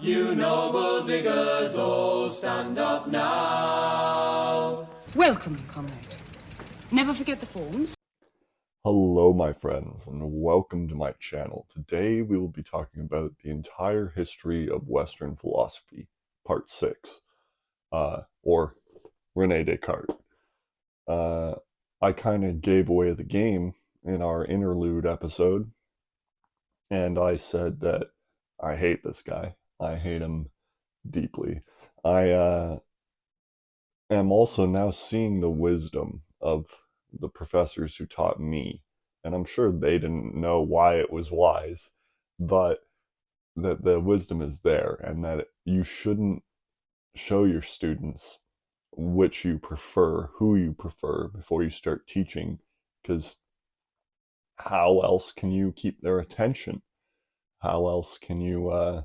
You noble diggers, all stand up now. Welcome, comrade. Never forget the forms. Hello, my friends, and welcome to my channel. Today we will be talking about the entire history of Western philosophy, part 6, or René Descartes. I kind of gave away the game in our interlude episode, and I said that I hate this guy. I hate him deeply. I am also now seeing the wisdom of the professors who taught me, and I'm sure they didn't know why it was wise, but that the wisdom is there, and that you shouldn't show your students which you prefer, who you prefer, before you start teaching, because how else can you keep their attention? How else can you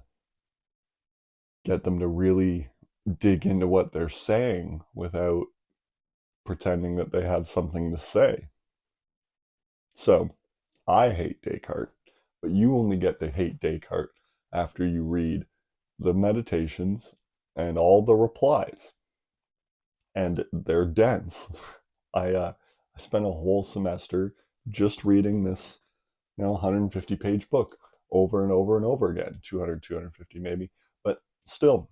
get them to really dig into what they're saying without pretending that they have something to say? So, I hate Descartes, but you only get to hate Descartes after you read the Meditations and all the replies. And they're dense. I spent a whole semester just reading this 150-page book over and over and over again, 200, 250 maybe, but still.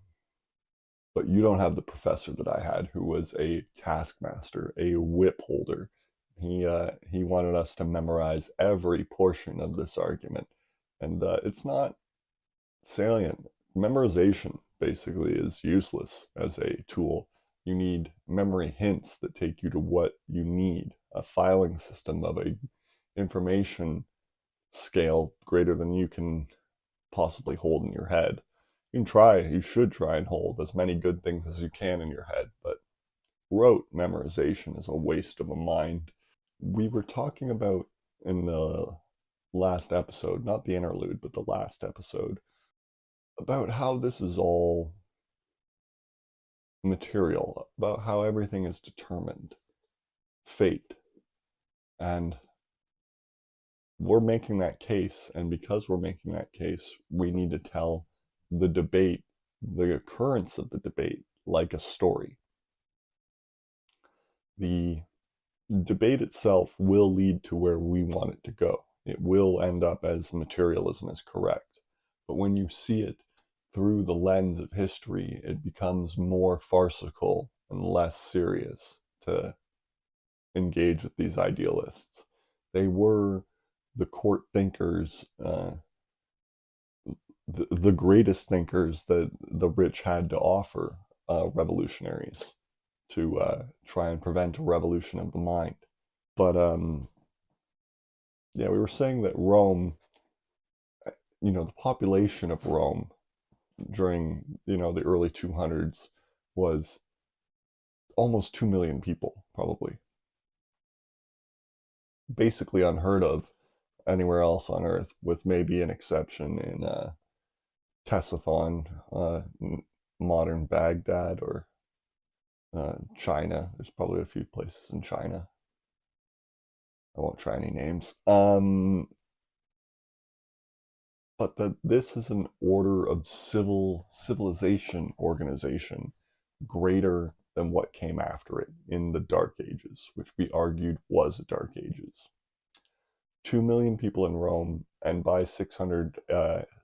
But you don't have the professor that I had, who was a taskmaster, a whip holder. He wanted us to memorize every portion of this argument, and it's not salient. Memorization basically is useless as a tool. You need memory hints that take you to what you need, a filing system of a information scale greater than you can possibly hold in your head. You should try and hold as many good things as you can in your head, but rote memorization is a waste of a mind. We were talking about in the last episode, not the interlude, but the last episode, about how this is all material, about how everything is determined, fate. And we're making that case, and because we're making that case, we need to tell the debate, the occurrence of the debate, like a story. The debate itself will lead to where we want it to go. It will end up as materialism is correct. But when you see it through the lens of history, it becomes more farcical and less serious to engage with these idealists. They were the court thinkers, the greatest thinkers that the rich had to offer, revolutionaries, to try and prevent a revolution of the mind. But yeah, we were saying that Rome, the population of Rome during the early 200s was almost 2 million people, probably. Basically unheard of anywhere else on Earth, with maybe an exception in Ctesiphon, modern Baghdad, or China. There's probably a few places in China. I won't try any names. But that this is an order of civilization organization greater than what came after it in the Dark Ages, which we argued was the Dark Ages. 2 million people in Rome, and by 600,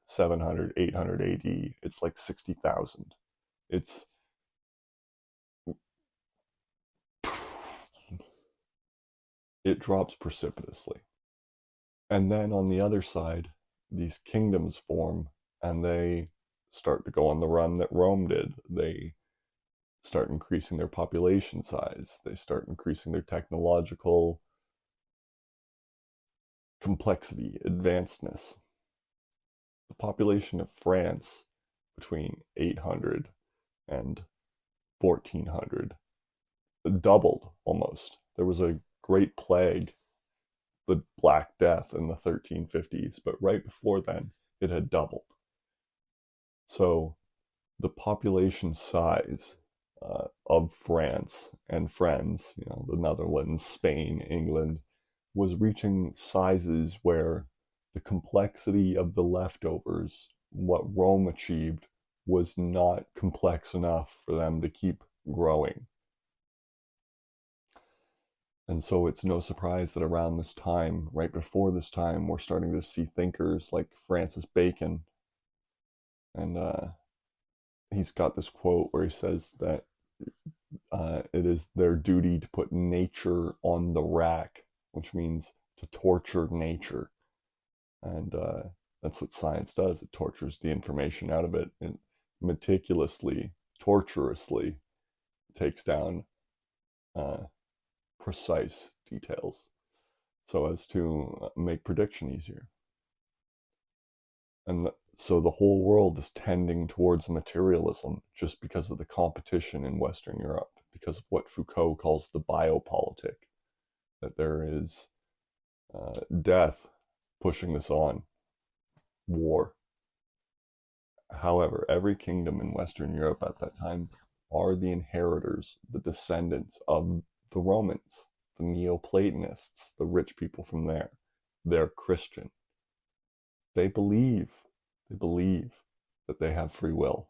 700, 800 AD, it's like 60,000. It drops precipitously. And then on the other side, these kingdoms form, and they start to go on the run that Rome did. They start increasing their population size. They start increasing their technological complexity, advancedness. The population of France between 800 and 1400 doubled almost. There was a great plague, the Black Death, in the 1350s, but right before then it had doubled. So the population size of France and friends, the Netherlands, Spain, England, was reaching sizes where the complexity of the leftovers, what Rome achieved, was not complex enough for them to keep growing. And so it's no surprise that around this time, right before this time, we're starting to see thinkers like Francis Bacon. And he's got this quote where he says that it is their duty to put nature on the rack, which means to torture nature. And that's what science does. It tortures the information out of it. It meticulously, torturously takes down precise details so as to make prediction easier. And so the whole world is tending towards materialism just because of the competition in Western Europe, because of what Foucault calls the biopolitic, that there is death pushing this on, war. However, every kingdom in Western Europe at that time are the inheritors, the descendants of the Romans, the Neoplatonists, the rich people from there. They're Christian. They believe that they have free will.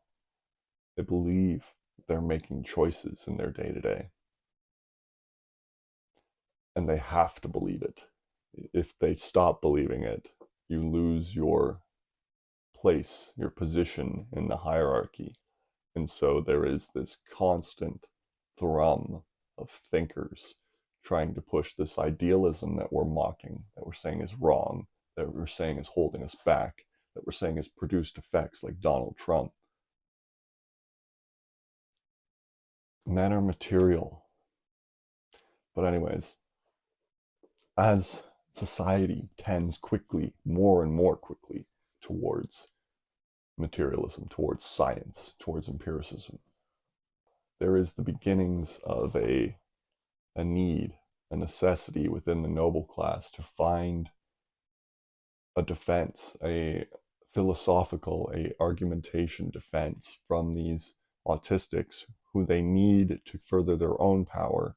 They believe they're making choices in their day-to-day. And they have to believe it. If they stop believing it, you lose your place, your position in the hierarchy. And so there is this constant thrum of thinkers trying to push this idealism that we're mocking, that we're saying is wrong, that we're saying is holding us back, that we're saying has produced effects like Donald Trump. Men are material. But anyways, as society tends quickly, more and more quickly, towards materialism, towards science, towards empiricism, there is the beginnings of a need, a necessity within the noble class to find a defense, a philosophical, a argumentation defense from these autistics who they need to further their own power,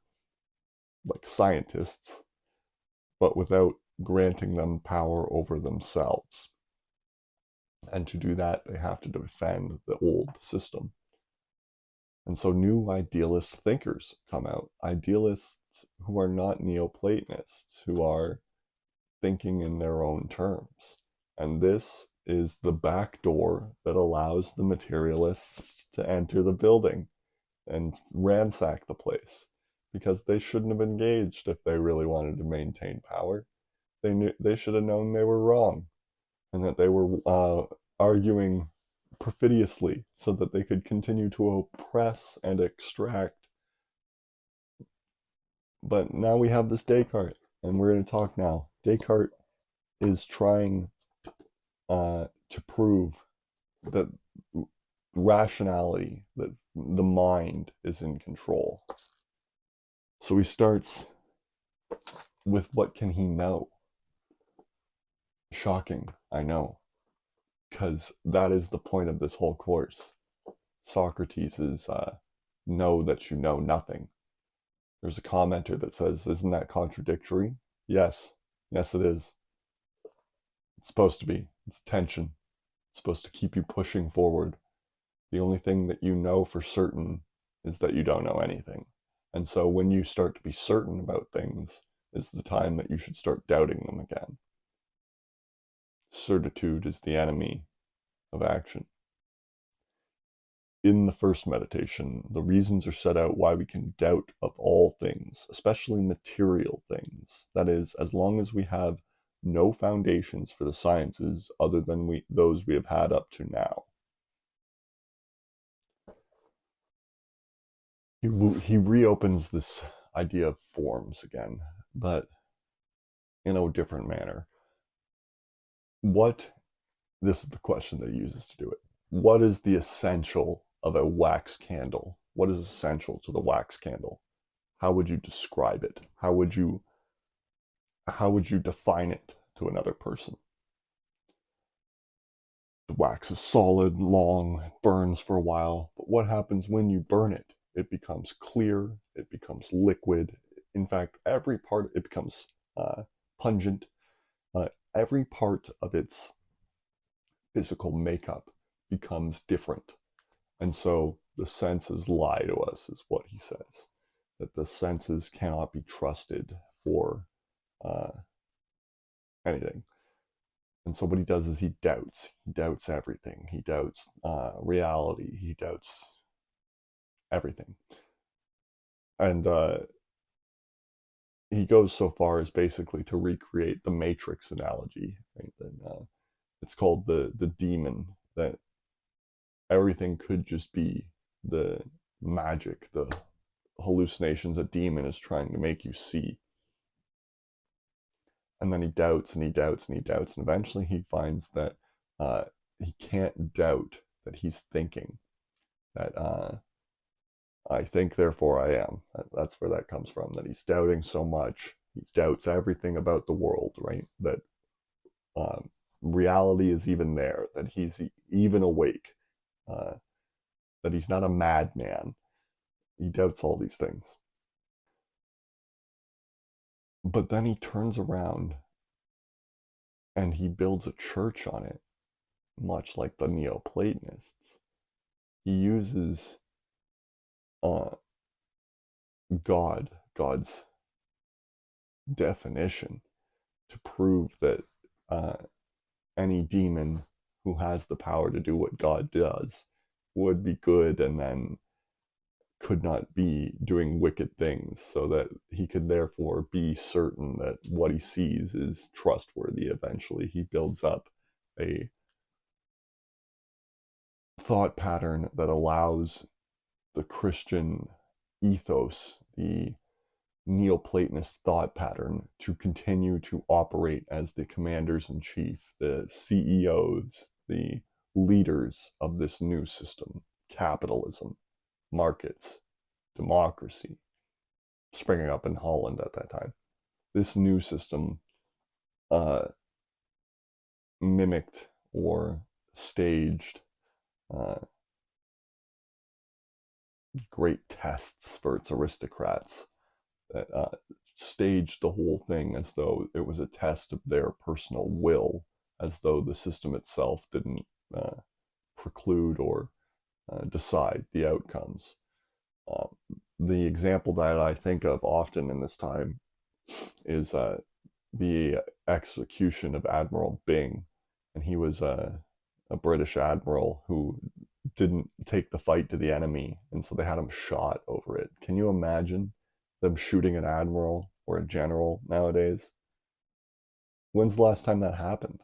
like scientists, but without granting them power over themselves. And to do that, they have to defend the old system. And so new idealist thinkers come out, idealists who are not Neoplatonists, who are thinking in their own terms. And this is the back door that allows the materialists to enter the building and ransack the place, because they shouldn't have engaged if they really wanted to maintain power. They should have known they were wrong, and that they were arguing perfidiously so that they could continue to oppress and extract. But now we have this Descartes, and we're going to talk now. Descartes is trying to prove that rationality, that the mind is in control. So he starts with what can he know? Shocking, I know, because that is the point of this whole course. Socrates is know that you know nothing. There's a commenter that says, isn't that contradictory? Yes, it is. It's supposed to be. It's tension. It's supposed to keep you pushing forward. The only thing that you know for certain is that you don't know anything. And so when you start to be certain about things is the time that you should start doubting them again. Certitude is the enemy of action. In the first meditation, the reasons are set out why we can doubt of all things, especially material things. That is, as long as we have no foundations for the sciences other than those we have had up to now. He reopens this idea of forms again, but in a different manner. This is the question that he uses to do it. What is the essential of a wax candle? What is essential to the wax candle? How would you describe it? How would you define it to another person? The wax is solid, long, burns for a while, but what happens when you burn it? It becomes clear, it becomes liquid. In fact, every part, it becomes pungent. Every part of its physical makeup becomes different. And so the senses lie to us, is what he says. That the senses cannot be trusted for anything. And so what he does is he doubts. He doubts everything. He doubts reality. He doubts everything. And he goes so far as basically to recreate the Matrix analogy. Right? And, it's called the demon, that everything could just be the magic, the hallucinations a demon is trying to make you see. And then he doubts and he doubts and he doubts, and eventually he finds that he can't doubt that he's thinking, that I think, therefore I am. That's where that comes from, that he's doubting so much. He doubts everything about the world, right? That reality is even there, that he's even awake, that he's not a madman. He doubts all these things. But then he turns around and he builds a church on it, much like the Neoplatonists. He uses God's definition, to prove that any demon who has the power to do what God does would be good, and then could not be doing wicked things, so that he could therefore be certain that what he sees is trustworthy. Eventually he builds up a thought pattern that allows the Christian ethos, the Neoplatonist thought pattern, to continue to operate as the commanders-in-chief, the CEOs, the leaders of this new system: capitalism, markets, democracy, springing up in Holland at that time. This new system mimicked or staged great tests for its aristocrats, that staged the whole thing as though it was a test of their personal will, as though the system itself didn't preclude or decide the outcomes. The example that I think of often in this time is the execution of Admiral Byng. And he was a British admiral who didn't take the fight to the enemy, and so they had him shot over it. Can you imagine them shooting an admiral or a general nowadays? When's the last time that happened?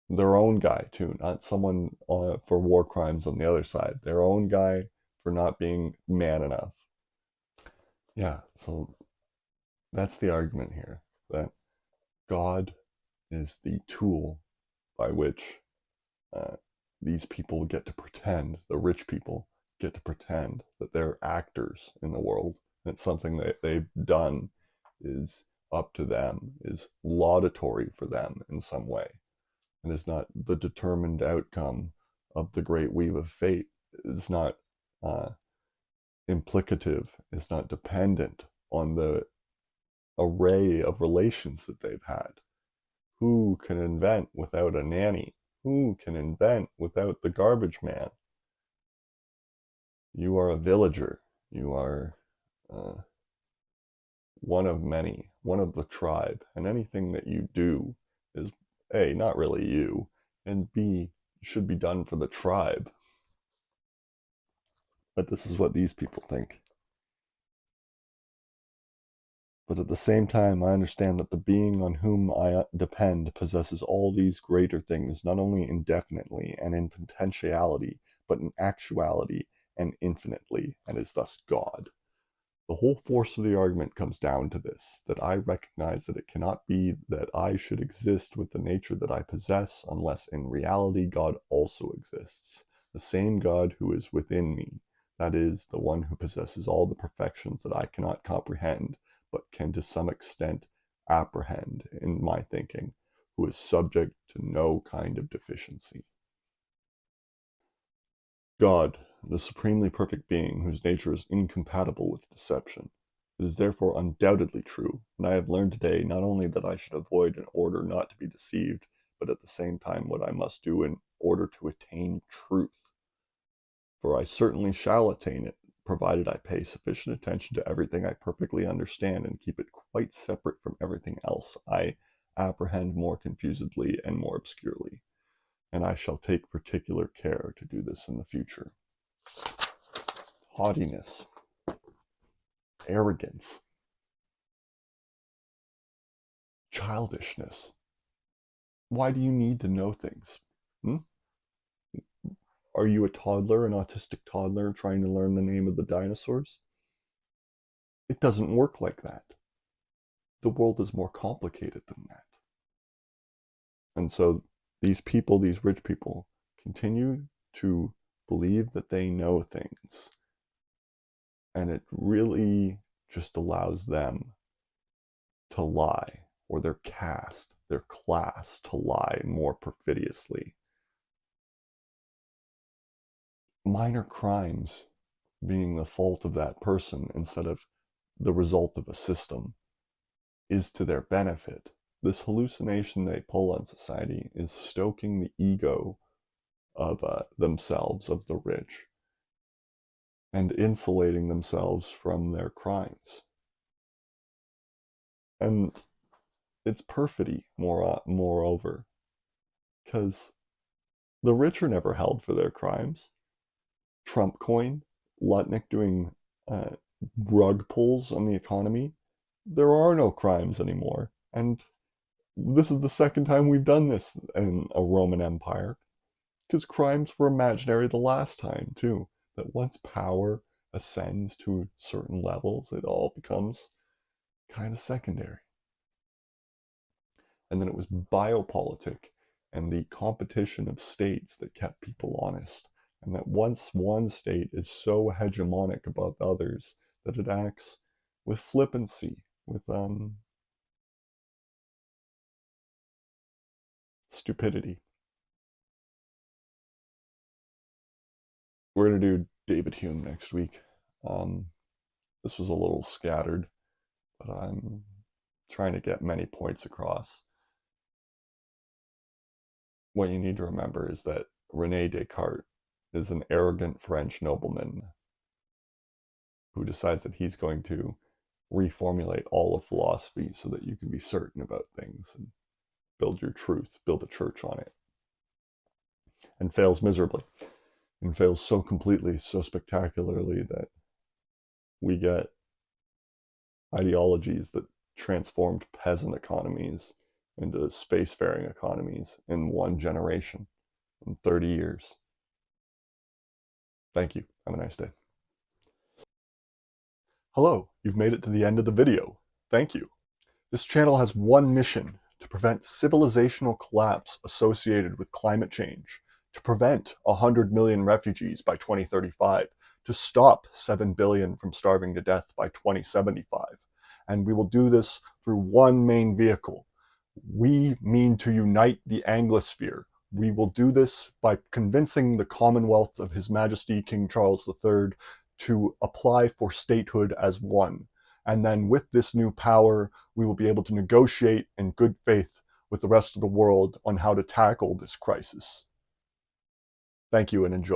Their own guy too, not someone for war crimes on the other side. Their own guy for not being man enough. Yeah, so that's the argument here, that God is the tool by which these people get to pretend, the rich people get to pretend that they're actors in the world. It's something that they've done is up to them, is laudatory for them in some way, and is not the determined outcome of the great weave of fate. It's not implicative, it's not dependent on the array of relations that they've had. Who can invent without a nanny? Who can invent without the garbage man? You are a villager. You are one of many, one of the tribe. And anything that you do is, A, not really you, and B, should be done for the tribe. But this is what these people think. But at the same time, I understand that the being on whom I depend possesses all these greater things, not only indefinitely and in potentiality, but in actuality and infinitely, and is thus God. The whole force of the argument comes down to this, that I recognize that it cannot be that I should exist with the nature that I possess, unless in reality God also exists, the same God who is within me, that is, the one who possesses all the perfections that I cannot comprehend, but can to some extent apprehend in my thinking, who is subject to no kind of deficiency. God, the supremely perfect being whose nature is incompatible with deception. It is therefore undoubtedly true, and I have learned today not only that I should avoid in order not to be deceived, but at the same time what I must do in order to attain truth. for I certainly shall attain it, provided I pay sufficient attention to everything I perfectly understand and keep it quite separate from everything else I apprehend more confusedly and more obscurely. And I shall take particular care to do this in the future. Haughtiness, arrogance, childishness. Why do you need to know things? Are you a toddler, an autistic toddler, trying to learn the name of the dinosaurs? It doesn't work like that. The world is more complicated than that. And so these people, these rich people, continue to believe that they know things. And it really just allows them to lie, or their caste, their class, to lie more perfidiously. Minor crimes being the fault of that person instead of the result of a system is to their benefit. This hallucination they pull on society is stoking the ego of themselves, of the rich, and insulating themselves from their crimes. And it's perfidy, moreover, because the rich are never held for their crimes. Trump coin, Lutnick doing rug pulls on the economy. There are no crimes anymore. And this is the second time we've done this in a Roman Empire, because crimes were imaginary the last time too. That once power ascends to certain levels, it all becomes kind of secondary. And then it was biopolitic and the competition of states that kept people honest. And that once one state is so hegemonic above others that it acts with flippancy, with stupidity. We're going to do David Hume next week. This was a little scattered, but I'm trying to get many points across. What you need to remember is that René Descartes is an arrogant French nobleman who decides that he's going to reformulate all of philosophy so that you can be certain about things and build your truth, build a church on it, and fails miserably, and fails so completely, so spectacularly that we get ideologies that transformed peasant economies into spacefaring economies in one generation, in 30 years. Thank you. Have a nice day. Hello, you've made it to the end of the video. Thank you. This channel has one mission: to prevent civilizational collapse associated with climate change, to prevent 100 million refugees by 2035, to stop 7 billion from starving to death by 2075. And we will do this through one main vehicle. We mean to unite the Anglosphere. We will do this by convincing the Commonwealth of His Majesty King Charles III to apply for statehood as one. And then with this new power, we will be able to negotiate in good faith with the rest of the world on how to tackle this crisis. Thank you and enjoy.